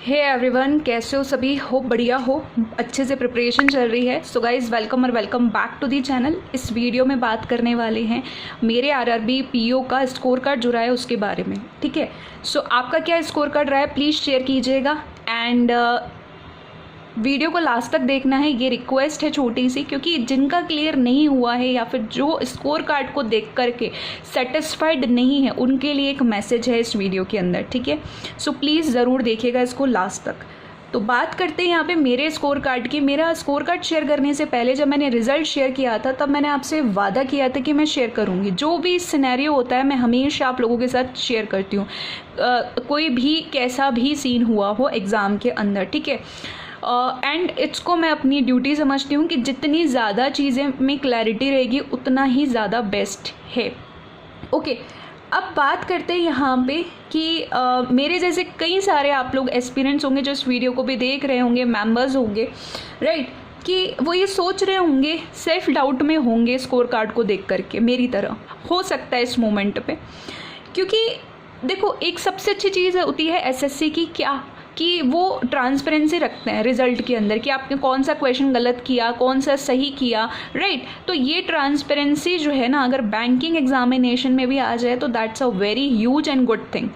Hey everyone, कैसे हो सभी? हो बढ़िया हो, अच्छे से प्रिपरेशन चल रही है। So guys welcome back to the channel. इस वीडियो में बात करने वाले हैं मेरे आरआरबी पीओ का स्कोर कार्ड जो रहा है उसके बारे में। ठीक है, सो आपका क्या स्कोर कार्ड रहा है प्लीज़ शेयर कीजिएगा एंड वीडियो को लास्ट तक देखना है, ये रिक्वेस्ट है छोटी सी, क्योंकि जिनका क्लियर नहीं हुआ है या फिर जो स्कोर कार्ड को देख करके सेटिस्फाइड नहीं है उनके लिए एक मैसेज है इस वीडियो के अंदर। ठीक है, सो प्लीज़ ज़रूर देखिएगा इसको लास्ट तक। तो बात करते हैं यहाँ पे मेरे स्कोर कार्ड की। मेरा स्कोर कार्ड शेयर करने से पहले जब मैंने रिजल्ट शेयर किया था तब मैंने आपसे वादा किया था कि मैं शेयर करूँगी। जो भी सिनेरियो होता है मैं हमेशा आप लोगों के साथ शेयर करती हूँ, कोई भी कैसा भी सीन हुआ हो एग्ज़ाम के अंदर। ठीक है, एंड इसको मैं अपनी ड्यूटी समझती हूँ कि जितनी ज़्यादा चीज़ें में क्लैरिटी रहेगी उतना ही ज़्यादा बेस्ट है। ओके, अब बात करते हैं यहाँ पे कि मेरे जैसे कई सारे आप लोग एस्पिरेंट्स होंगे जो इस वीडियो को भी देख रहे होंगे, मेंबर्स होंगे, राइट, कि वो ये सोच रहे होंगे, सेल्फ डाउट में होंगे स्कोर कार्ड को देख करके, मेरी तरह हो सकता है इस मोमेंट पे। क्योंकि देखो, एक सबसे अच्छी चीज़ होती है एसएससी की क्या, कि वो ट्रांसपेरेंसी रखते हैं रिजल्ट के अंदर कि आपने कौन सा क्वेश्चन गलत किया, कौन सा सही किया, राइट। तो ये ट्रांसपेरेंसी जो है ना, अगर बैंकिंग एग्जामिनेशन में भी आ जाए तो that's a very huge and good thing.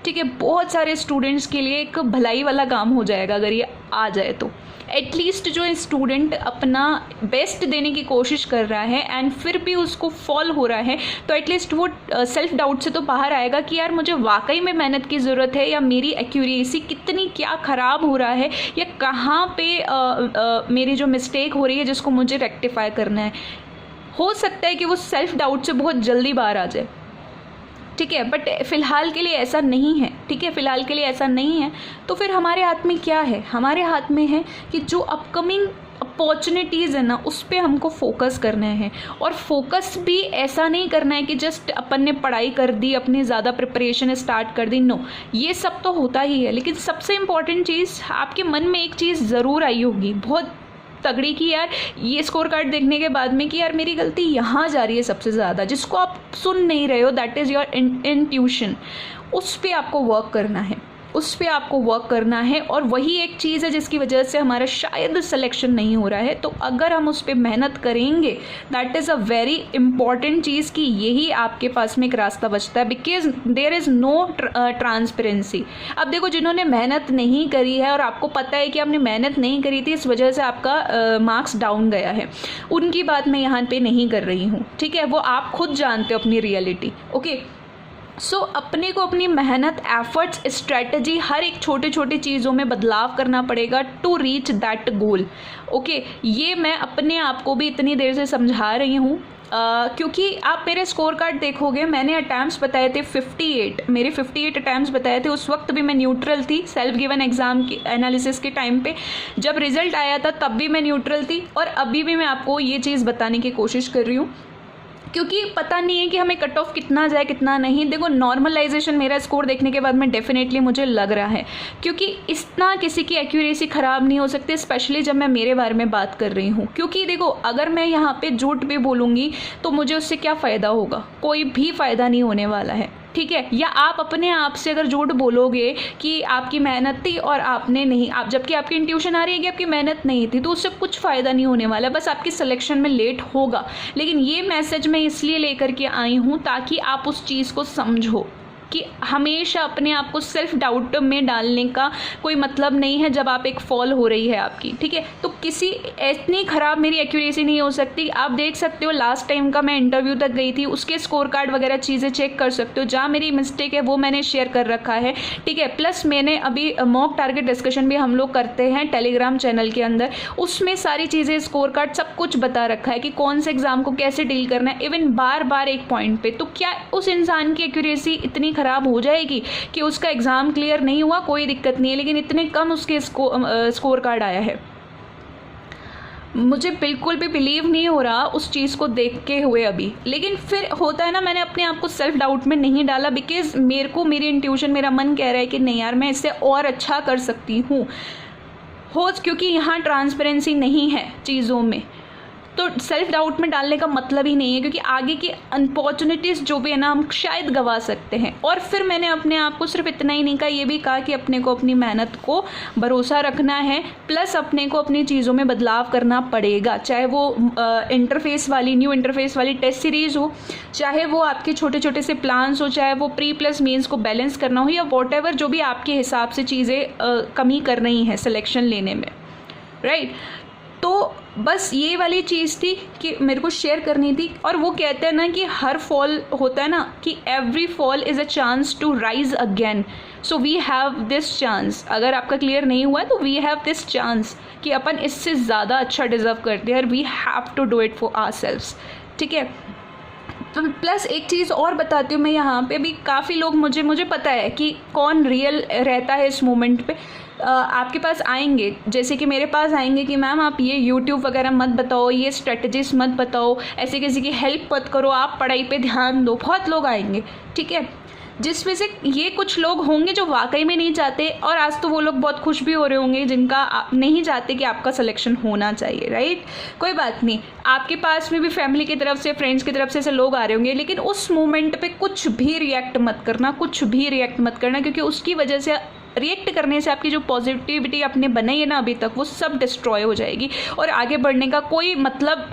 ठीक है, बहुत सारे स्टूडेंट्स के लिए एक भलाई वाला काम हो जाएगा अगर ये आ जाए तो। एटलीस्ट जो स्टूडेंट अपना बेस्ट देने की कोशिश कर रहा है एंड फिर भी उसको फॉल हो रहा है, तो एटलीस्ट वो सेल्फ डाउट से तो बाहर आएगा कि यार मुझे वाकई में मेहनत की ज़रूरत है, या मेरी एक्यूरेसी कितनी क्या ख़राब हो रहा है, या कहाँ पे मेरी जो मिस्टेक हो रही है जिसको मुझे रेक्टिफाई करना है। हो सकता है कि वो सेल्फ डाउट से बहुत जल्दी बाहर आ जाए। ठीक है, बट फ़िलहाल के लिए ऐसा नहीं है। ठीक है, फ़िलहाल के लिए ऐसा नहीं है। तो फिर हमारे हाथ में क्या है? हमारे हाथ में है कि जो अपकमिंग अपॉर्चुनिटीज़ है ना, उस पर हमको फोकस करना है। और फोकस भी ऐसा नहीं करना है कि जस्ट अपन ने पढ़ाई कर दी, अपनी ज़्यादा प्रिपरेशन स्टार्ट कर दी। नो, ये सब तो होता ही है, लेकिन सबसे इम्पॉर्टेंट चीज़ आपके मन में एक चीज़ ज़रूर आई होगी बहुत तगड़ी की, यार ये स्कोर कार्ड देखने के बाद में, कि यार मेरी गलती यहाँ जा रही है सबसे ज़्यादा, जिसको आप सुन नहीं रहे हो, दैट इज़ योर इंट्यूशन। उस पर आपको वर्क करना है, उस पर आपको वर्क करना है। और वही एक चीज़ है जिसकी वजह से हमारा शायद सिलेक्शन नहीं हो रहा है। तो अगर हम उस पर मेहनत करेंगे, that is a very important चीज़, कि यही आपके पास में एक रास्ता बचता है, because there is no transparency. अब देखो, जिन्होंने मेहनत नहीं करी है और आपको पता है कि आपने मेहनत नहीं करी थी, इस वजह से आपका मार्क्स डाउन गया है, उनकी बात मैं यहाँ पे नहीं कर रही हूँ। ठीक है, वो आप खुद जानते हो अपनी रियलिटी। ओके, सो अपने को अपनी मेहनत, एफर्ट्स, स्ट्रेटजी, हर एक छोटे छोटे चीज़ों में बदलाव करना पड़ेगा to reach that goal. Okay, ये मैं अपने आप को भी इतनी देर से समझा रही हूँ, क्योंकि आप मेरे स्कोर कार्ड देखोगे, मैंने अटैम्प्ट्स बताए थे 58, मेरे 58 अटैम्प्ट्स बताए थे। उस वक्त भी मैं न्यूट्रल थी, सेल्फ गिवन एग्ज़ाम की एनालिसिस के टाइम पे। जब रिजल्ट आया था तब भी मैं न्यूट्रल थी, और अभी भी मैं आपको ये चीज़ बताने की कोशिश कर रही हूँ, क्योंकि पता नहीं है कि हमें कट ऑफ कितना जाए कितना नहीं। देखो, नॉर्मलाइजेशन मेरा स्कोर देखने के बाद में डेफिनेटली मुझे लग रहा है, क्योंकि इतना किसी की एक्यूरेसी ख़राब नहीं हो सकती, स्पेशली जब मैं मेरे बारे में बात कर रही हूँ। क्योंकि देखो, अगर मैं यहाँ पे झूठ भी बोलूँगी तो मुझे उससे क्या फ़ायदा होगा? कोई भी फ़ायदा नहीं होने वाला है। ठीक है, या आप अपने आप से अगर झूठ बोलोगे कि आपकी मेहनत थी और आपने नहीं, आप जबकि आपकी इंट्यूशन आ रही है कि आपकी मेहनत नहीं थी, तो उससे कुछ फ़ायदा नहीं होने वाला, बस आपकी सिलेक्शन में लेट होगा। लेकिन ये मैसेज मैं इसलिए लेकर के आई हूँ ताकि आप उस चीज़ को समझो कि हमेशा अपने आप को सेल्फ डाउट में डालने का कोई मतलब नहीं है जब आप एक फॉल हो रही है आपकी। ठीक है, तो किसी इतनी ख़राब मेरी एक्यूरेसी नहीं हो सकती। आप देख सकते हो, लास्ट टाइम का मैं इंटरव्यू तक गई थी, उसके स्कोर कार्ड वगैरह चीज़ें चेक कर सकते हो। जहाँ मेरी मिस्टेक है वो मैंने शेयर कर रखा है। ठीक है, प्लस मैंने अभी मॉक टारगेट डिस्कशन भी हम लोग करते हैं टेलीग्राम चैनल के अंदर, उसमें सारी चीज़ें, स्कोर कार्ड सब कुछ बता रखा है कि कौन से एग्ज़ाम को कैसे डील करना है, इवन बार बार एक पॉइंट पे। तो क्या उस इंसान की एक्यूरेसी इतनी ख़राब हो जाएगी कि उसका एग्ज़ाम क्लियर नहीं हुआ? कोई दिक्कत नहीं है, लेकिन इतने कम उसके स्कोर कार्ड आया है। मुझे बिल्कुल भी बिलीव नहीं हो रहा उस चीज़ को देख के हुए अभी। लेकिन फिर होता है ना, मैंने अपने आप को सेल्फ डाउट में नहीं डाला, बिकॉज मेरे को मेरी इंट्यूशन, मेरा मन कह रहा है कि नहीं यार, मैं इससे और अच्छा कर सकती हूँ, क्योंकि यहाँ ट्रांसपेरेंसी नहीं है चीज़ों में। तो सेल्फ डाउट में डालने का मतलब ही नहीं है, क्योंकि आगे की अपॉर्चुनिटीज़ जो भी है ना हम शायद गंवा सकते हैं। और फिर मैंने अपने आप को सिर्फ इतना ही नहीं कहा, ये भी कहा कि अपने को अपनी मेहनत को भरोसा रखना है, प्लस अपने को अपनी चीज़ों में बदलाव करना पड़ेगा, चाहे वो न्यू इंटरफेस वाली टेस्ट सीरीज़ हो, चाहे वो आपके छोटे छोटे से प्लान्स हो, चाहे वो प्री प्लस मीन्स को बैलेंस करना हो, या वॉटएवर जो भी आपके हिसाब से चीज़ें कमी कर रही हैं सिलेक्शन लेने में, राइट। तो बस ये वाली चीज़ थी कि मेरे को शेयर करनी थी। और वो कहते हैं ना कि हर फॉल होता है ना, कि every fall is a chance to rise again. So we have this chance. अगर आपका क्लियर नहीं हुआ है तो वी हैव दिस चांस कि अपन इससे ज़्यादा अच्छा डिज़र्व करते हैं, और we have to do it for ourselves, ठीक है। तो प्लस एक चीज़ और बताती हूँ मैं, यहाँ पे भी काफ़ी लोग मुझे पता है कि कौन रियल रहता है इस मोमेंट पे। आपके पास आएंगे, जैसे कि मेरे पास आएंगे कि मैम आप ये यूट्यूब वगैरह मत बताओ, ये स्ट्रेटजीज मत बताओ, ऐसे किसी की हेल्प मत करो, आप पढ़ाई पे ध्यान दो। बहुत लोग आएंगे, ठीक है, जिसमें से ये कुछ लोग होंगे जो वाकई में नहीं चाहते, और आज तो वो लोग बहुत खुश भी हो रहे होंगे जिनका नहीं चाहते कि आपका सिलेक्शन होना चाहिए, राइट। कोई बात नहीं, आपके पास में भी फैमिली की तरफ से, फ्रेंड्स की तरफ से ऐसे लोग आ रहे होंगे, लेकिन उस मोमेंट पे कुछ भी रिएक्ट मत करना, क्योंकि उसकी वजह से, रिएक्ट करने से आपकी जो पॉजिटिविटी आपने बनाई है ना अभी तक, वो सब डिस्ट्रॉय हो जाएगी, और आगे बढ़ने का कोई मतलब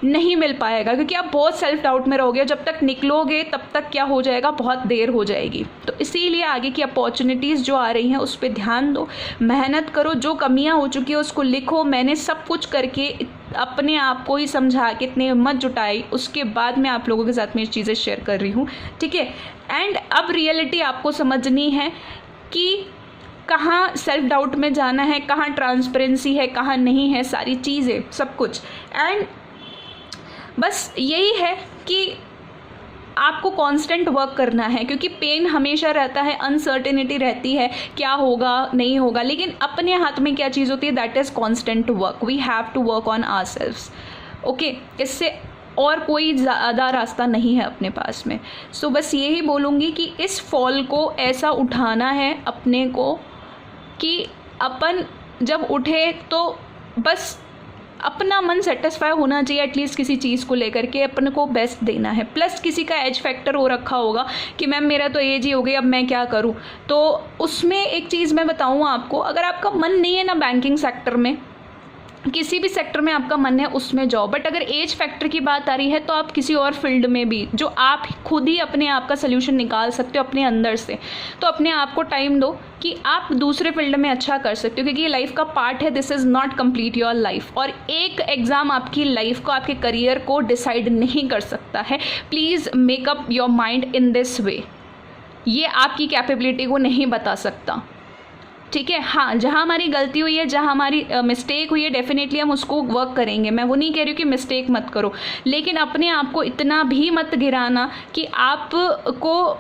नहीं मिल पाएगा, क्योंकि आप बहुत सेल्फ डाउट में रहोगे। जब तक निकलोगे तब तक क्या हो जाएगा, बहुत देर हो जाएगी। तो इसीलिए आगे की अपॉर्चुनिटीज़ जो आ रही हैं उस पर ध्यान दो, मेहनत करो, जो कमियां हो चुकी है उसको लिखो। मैंने सब कुछ करके अपने आप को ही समझा के इतनी हिम्मत जुटाई, उसके बाद मैं आप लोगों के साथ में ये चीज़ें शेयर कर रही हूँ, ठीक है। एंड अब रियलिटी आपको समझनी है कि कहाँ सेल्फ डाउट में जाना है, कहाँ ट्रांसपेरेंसी है, कहाँ नहीं है, सारी चीज़ें, सब कुछ। एंड बस यही है कि आपको कांस्टेंट वर्क करना है, क्योंकि पेन हमेशा रहता है, अनसर्टेनिटी रहती है, क्या होगा नहीं होगा, लेकिन अपने हाथ में क्या चीज़ होती है, that is constant work. We have to work on ourselves, okay. इससे और कोई ज़्यादा रास्ता नहीं है अपने पास में। सो बस यही बोलूँगी कि इस फॉल को ऐसा उठाना है अपने को कि अपन जब उठे तो बस अपना मन सेटिस्फाई होना चाहिए एटलीस्ट किसी चीज़ को लेकर के, अपन को बेस्ट देना है। प्लस किसी का एज फैक्टर हो रखा होगा कि मैम मेरा तो एज ही हो गई, अब मैं क्या करूं। तो उसमें एक चीज़ मैं बताऊं आपको, अगर आपका मन नहीं है ना बैंकिंग सेक्टर में, किसी भी सेक्टर में आपका मन है उसमें जाओ, बट अगर एज फैक्टर की बात आ रही है तो आप किसी और फील्ड में भी, जो आप खुद ही अपने आप का सोल्यूशन निकाल सकते हो अपने अंदर से, तो अपने आप को टाइम दो कि आप दूसरे फील्ड में अच्छा कर सकते हो, क्योंकि ये लाइफ का पार्ट है। This is not complete your life, और एक एग्ज़ाम आपकी लाइफ को, आपके करियर को डिसाइड नहीं कर सकता है। Please make up your mind in this way. ये आपकी कैपेबिलिटी को नहीं बता सकता, ठीक है। हाँ, जहाँ हमारी गलती हुई है, जहाँ हमारी मिस्टेक हुई है, डेफिनेटली हम उसको वर्क करेंगे। मैं वो नहीं कह रही हूँ कि मिस्टेक मत करो, लेकिन अपने आप को इतना भी मत गिराना कि आपको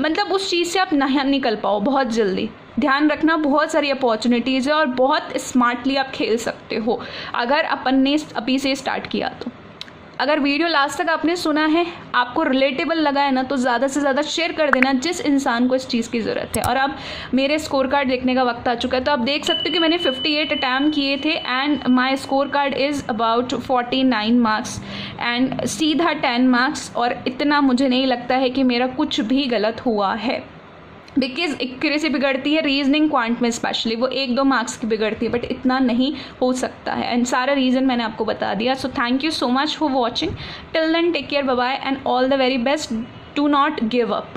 मतलब उस चीज़ से आप नहीं निकल पाओ बहुत जल्दी। ध्यान रखना, बहुत सारी अपॉर्चुनिटीज़ है और बहुत स्मार्टली आप खेल सकते हो अगर अपन ने अभी से स्टार्ट किया तो। अगर वीडियो लास्ट तक आपने सुना है, आपको रिलेटेबल लगा है ना, तो ज़्यादा से ज़्यादा शेयर कर देना जिस इंसान को इस चीज़ की ज़रूरत है। और अब मेरे स्कोर कार्ड देखने का वक्त आ चुका है, तो आप देख सकते हो कि मैंने 58 अटैम्प्ट किए थे and my score card is about 49 marks and सीधा 10 मार्क्स। और इतना मुझे नहीं लगता है कि मेरा कुछ भी गलत हुआ है, बिकॉज एक्यूरेसी बिगड़ती है रीजनिंग क्वांट में स्पेशली, वो 1-2 मार्क्स की बिगड़ती है, बट इतना नहीं हो सकता है। एंड सारा रीज़न मैंने आपको बता दिया। So thank you so much for watching. Till then take care, bye bye and all the very best. Do not give up.